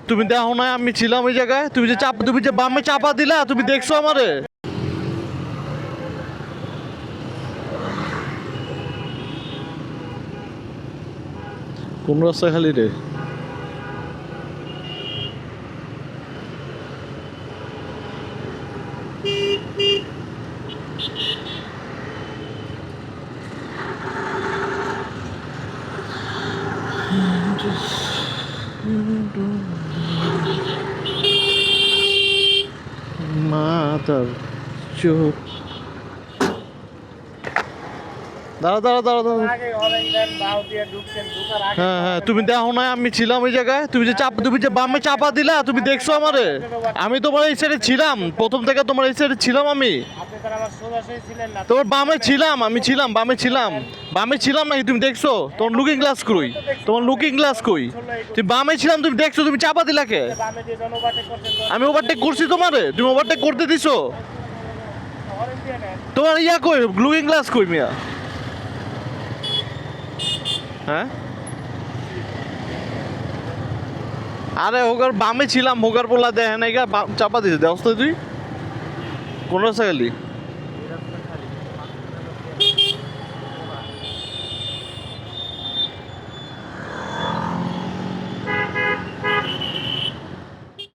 তুমি দেখো না আমি ছিলাম ওই জায়গায়, তুমি যে বামে চাপা দিলা, তুমি দেখছো আমারে? কোন রাস্তা খালি রে? মাতার চোখ। দাঁড়া দাঁড়া দাঁড়া দাঁড়া। হ্যাঁ হ্যাঁ, তুমি দেখো না আমি ছিলাম ওই জায়গায়, তুমি যে বামে চাপা দিলা, তুমি দেখছো আমারে? আমি তোমার এই সাইডে ছিলাম, প্রথম থেকে তোমার এই সাইডে ছিলাম আমি। তোমার বামে ছিলাম, আমি ছিলাম বামে ছিলাম। বামে ছিলাম নাকি তুমি দেখছো? তোমার লুকিং গ্লাস কই? তোমার লুকিং গ্লাস কই? তুমি বামে ছিলাম, তুমি দেখছো, তুমি চাপা দিলা কে? আমি ওভারটেক করছি তোমারে? তুমি ওভারটেক করতে দিছো? তোমার ইয়া কই, লুকিং গ্লাস কই মিয়া? হ্যাঁ, আরে হোগার বামে ছিলাম, হোগার পোলা দেখে নাই, চাপা দিছে দেওয়া তুই কোন রাস্তা গেলি?